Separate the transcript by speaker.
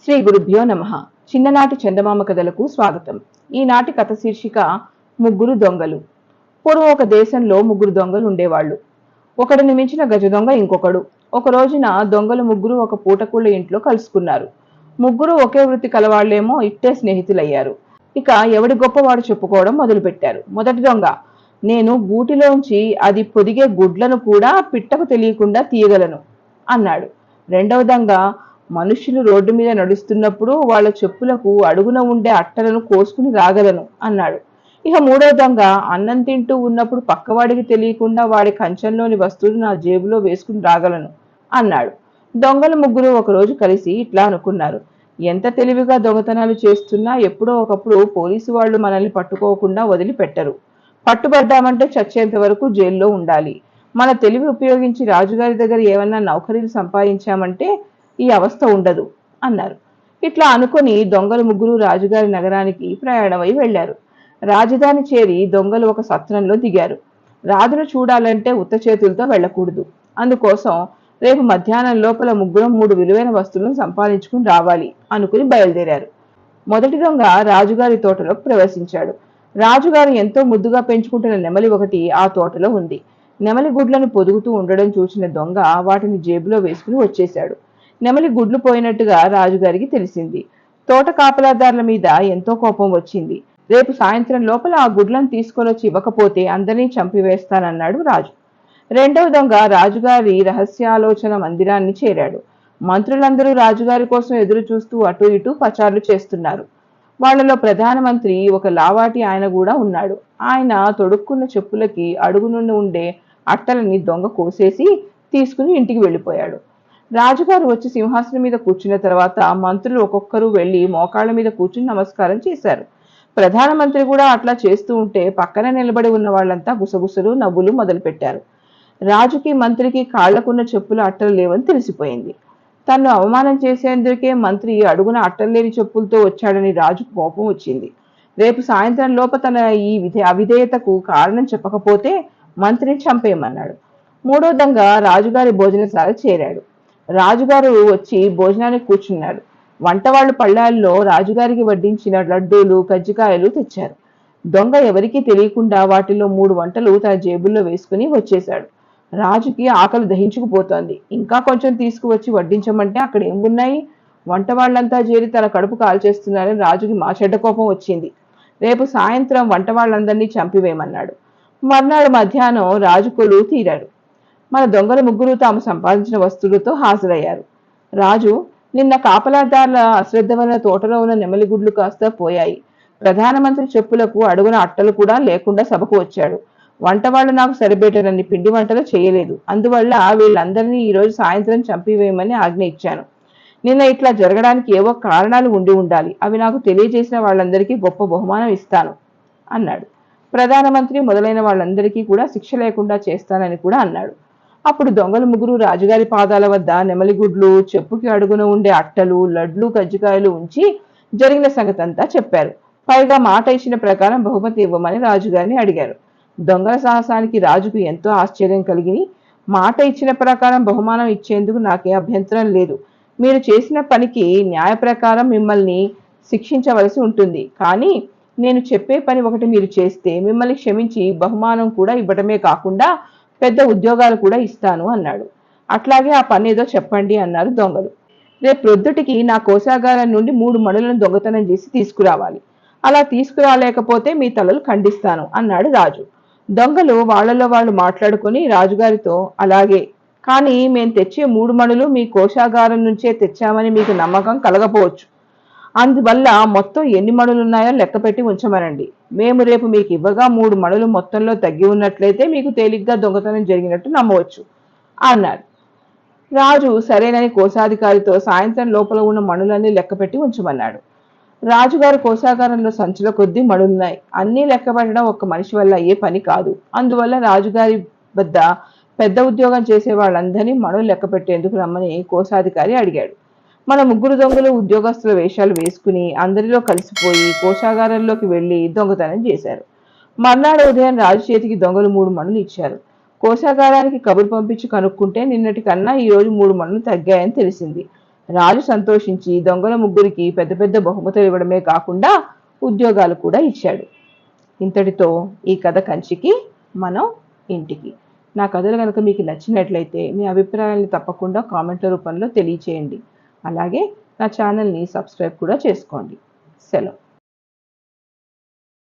Speaker 1: శ్రీ గురుభ్యో నమః. చిన్ననాటి చందమామ కథలకు స్వాగతం. ఈనాటి కథ శీర్షిక ముగ్గురు దొంగలు. పూర్వం ఒక దేశంలో ముగ్గురు దొంగలు ఉండేవాళ్ళు. ఒకడిని మించిన గజ దొంగ ఇంకొకడు. ఒక రోజున దొంగలు ముగ్గురు ఒక పూటకూళ్ళ ఇంట్లో కలుసుకున్నారు. ముగ్గురు ఒకే వృత్తి కలవాళ్లేమో ఇట్టే స్నేహితులయ్యారు. ఇక ఎవడి గొప్పవాడు చెప్పుకోవడం మొదలుపెట్టారు. మొదటి దొంగ, నేను గూటిలోంచి అది పొదిగే గుడ్లను కూడా పిట్టకు తెలియకుండా తీయగలను అన్నాడు. రెండవ దొంగ, మనుషులు రోడ్డు మీద నడుస్తున్నప్పుడు వాళ్ళ చెప్పులకు అడుగున ఉండే అట్టలను కోసుకుని రాగలను అన్నాడు. ఇక మూడో దొంగ, అన్నం తింటూ ఉన్నప్పుడు పక్కవాడికి తెలియకుండా వాడి కంచంలోని వస్తువులు నా జేబులో వేసుకుని రాగలను అన్నాడు. దొంగలు ముగ్గురు ఒకరోజు కలిసి ఇట్లా అనుకున్నారు. ఎంత తెలివిగా దొంగతనాలు చేస్తున్నా ఎప్పుడో ఒకప్పుడు పోలీసు వాళ్ళు మనల్ని పట్టుకోకుండా వదిలిపెట్టరు. పట్టుబడ్డామంటే చచ్చేంత వరకు జైల్లో ఉండాలి. మన తెలివి ఉపయోగించి రాజుగారి దగ్గర ఏమన్నా నౌకరీలు సంపాదించామంటే ఈ అవస్థ ఉండదు అన్నారు. ఇట్లా అనుకుని దొంగలు ముగ్గురు రాజుగారి నగరానికి ప్రయాణమై వెళ్లారు. రాజధాని చేరి దొంగలు ఒక సత్రంలో దిగారు. రాజును చూడాలంటే ఉత్త చేతులతో వెళ్ళకూడదు. అందుకోసం రేపు మధ్యాహ్నం లోపల ముగ్గురం 3 విలువైన వస్తువులను సంపాదించుకుని రావాలి అనుకుని బయలుదేరారు. మొదటి దొంగ రాజుగారి తోటలోకి ప్రవేశించాడు. రాజుగారు ఎంతో ముద్దుగా పెంచుకుంటున్న నెమలి ఒకటి ఆ తోటలో ఉంది. నెమలి గుడ్లను పొదుగుతూ ఉండడం చూసిన దొంగ వాటిని జేబులో వేసుకుని వచ్చేశాడు. నెమలి గుడ్లు పోయినట్టుగా రాజుగారికి తెలిసింది. తోట కాపలాదారుల మీద ఎంతో కోపం వచ్చింది. రేపు సాయంత్రం లోపల ఆ గుడ్లను తీసుకొనొచ్చి ఇవ్వకపోతే అందరినీ చంపివేస్తానన్నాడు రాజు. రెండవ దొంగ రాజుగారి రహస్యాలోచన మందిరాన్ని చేరాడు. మంత్రులందరూ రాజుగారి కోసం ఎదురు చూస్తూ అటు ఇటు పచార్లు చేస్తున్నారు. వాళ్లలో ప్రధానమంత్రి ఒక లావాటి ఆయన కూడా ఉన్నాడు. ఆయన తొడుక్కున్న చెప్పులకి అడుగు నుండి ఉండే అట్టలని దొంగ కోసేసి తీసుకుని ఇంటికి వెళ్ళిపోయాడు. రాజుగారు వచ్చి సింహాసనం మీద కూర్చున్న తర్వాత మంత్రులు ఒక్కొక్కరు వెళ్లి మోకాళ్ల మీద కూర్చుని నమస్కారం చేశారు. ప్రధానమంత్రి కూడా అట్లా చేస్తూ ఉంటే పక్కన నిలబడి ఉన్న వాళ్ళంతా గుసగుసలు నవ్వులు మొదలుపెట్టారు. రాజుకి మంత్రికి కాళ్లకున్న చెప్పుల అట్టలు లేవని తెలిసిపోయింది. తన్ను అవమానం చేసేందుకే మంత్రి అడుగున అట్టలేని చెప్పులతో వచ్చాడని రాజుకు కోపం వచ్చింది. రేపు సాయంత్రం లోప తన ఈ అవిధేయతకు కారణం చెప్పకపోతే మంత్రిని చంపేయమన్నాడు. మూడో దొంగ రాజుగారి భోజనశాల చేరాడు. రాజుగారు వచ్చి భోజనానికి కూర్చున్నాడు. వంటవాళ్లు పళ్ళాల్లో రాజుగారికి వడ్డించిన లడ్డూలు కజ్జికాయలు తెచ్చారు. దొంగ ఎవరికీ తెలియకుండా వాటిలో 3 వంటలు తన జేబుల్లో వేసుకుని వచ్చేశాడు. రాజుకి ఆకలి దహించుకుపోతోంది. ఇంకా కొంచెం తీసుకువచ్చి వడ్డించమంటే అక్కడ ఏమున్నాయి? వంట వాళ్ళంతా చేరి తన కడుపు కాల్చేస్తున్నారని రాజుకి మా చెడ్డ కోపం వచ్చింది. రేపు సాయంత్రం వంట వాళ్ళందరినీ చంపివేయమన్నాడు. మర్నాడు మధ్యాహ్నం రాజు కొలువు తీరాడు. మన దొంగల ముగ్గురు తాము సంపాదించిన వస్తువులతో హాజరయ్యారు. రాజు, నిన్న కాపలాదారుల అశ్రద్ధ వల్ల తోటలో ఉన్న నెమలి గుడ్లు కాస్త పోయాయి. ప్రధానమంత్రి చెప్పులకు అడుగున అట్టలు కూడా లేకుండా సభకు వచ్చాడు. వంటవాళ్ళు నాకు సరిపెట్టనన్ని పిండి వంటలు చేయలేదు. అందువల్ల వీళ్ళందరినీ ఈరోజు సాయంత్రం చంపివేయమని ఆజ్ఞ ఇచ్చాను. నిన్న ఇట్లా జరగడానికి ఏవో కారణాలు ఉండి ఉండాలి. అవి నాకు తెలియజేసిన వాళ్ళందరికీ గొప్ప బహుమానం ఇస్తాను అన్నాడు. ప్రధానమంత్రి మొదలైన వాళ్ళందరికీ కూడా శిక్ష లేకుండా చేస్తానని కూడా అన్నాడు. అప్పుడు దొంగలు ముగ్గురు రాజుగారి పాదాల వద్ద నెమలిగుడ్లు, చెప్పుకి అడుగున ఉండే అట్టలు, లడ్లు, కజ్జికాయలు ఉంచి జరిగిన సంగతంతా చెప్పారు. పైగా మాట ఇచ్చిన ప్రకారం బహుమతి ఇవ్వమని రాజుగారిని అడిగారు. దొంగల సాహసానికి రాజుకు ఎంతో ఆశ్చర్యం కలిగి, మాట ఇచ్చిన ప్రకారం బహుమానం ఇచ్చేందుకు నాకే అభ్యంతరం లేదు. మీరు చేసిన పనికి న్యాయ ప్రకారం మిమ్మల్ని శిక్షించవలసి ఉంటుంది. కానీ నేను చెప్పే పని ఒకటి మీరు చేస్తే మిమ్మల్ని క్షమించి బహుమానం కూడా ఇవ్వటమే కాకుండా పెద్ద ఉద్యోగాలు కూడా ఇస్తాను అన్నాడు. అట్లాగే ఆ పని ఏదో చెప్పండి అన్నారు దొంగలు. రేపు ప్రొద్దుటికి నా కోశాగారం నుండి 3 మణులను దొంగతనం చేసి తీసుకురావాలి. అలా తీసుకురాలేకపోతే మీ తలలు ఖండిస్తాను అన్నాడు రాజు. దొంగలు వాళ్లలో వాళ్ళు మాట్లాడుకుని రాజుగారితో, అలాగే, కానీ మేం తెచ్చే 3 మణులు మీ కోశాగారం నుంచే తెచ్చామని మీకు నమ్మకం కలగపోవచ్చు. అందువల్ల మొత్తం ఎన్ని మణులున్నాయో లెక్కపెట్టి ఉంచమనండి. మేము రేపు మీకు ఇవ్వగా 3 మణులు మొత్తంలో తగ్గి ఉన్నట్లయితే మీకు తేలిగ్గా దొంగతనం జరిగినట్టు నమ్మవచ్చు అన్నారు. రాజు సరేనని కోశాధికారితో సాయంత్రం లోపల ఉన్న మణులన్నీ లెక్కపెట్టి ఉంచమన్నాడు. రాజుగారి కోశాగారంలో సంచుల కొద్దీ మణులున్నాయి. అన్నీ లెక్కపెట్టడం ఒక్క మనిషి వల్ల అయ్యే పని కాదు. అందువల్ల రాజుగారి వద్ద పెద్ద ఉద్యోగం చేసే వాళ్ళందరినీ మణులు లెక్కపెట్టేందుకు రమ్మని కోశాధికారి అడిగాడు. మన ముగ్గురు దొంగలు ఉద్యోగస్తుల వేషాలు వేసుకుని అందరిలో కలిసిపోయి కోశాగారంలోకి వెళ్లి దొంగతనం చేశారు. మర్నాడు ఉదయం రాజు చేతికి దొంగలు 3 మణులు ఇచ్చారు. కోశాగారానికి కబురు పంపించి కనుక్కుంటే నిన్నటి కన్నా ఈ రోజు 3 మణులు తగ్గాయని తెలిసింది. రాజు సంతోషించి దొంగల ముగ్గురికి పెద్ద పెద్ద బహుమతులు ఇవ్వడమే కాకుండా ఉద్యోగాలు కూడా ఇచ్చాడు. ఇంతటితో ఈ కథ కంచికి, మనం ఇంటికి. నా కథలు కనుక మీకు నచ్చినట్లయితే మీ అభిప్రాయాలను తప్పకుండా కామెంట్ల రూపంలో తెలియచేయండి. అలాగే నా ఛానల్ని సబ్స్క్రైబ్ కూడా చేసుకోండి. సెలవు.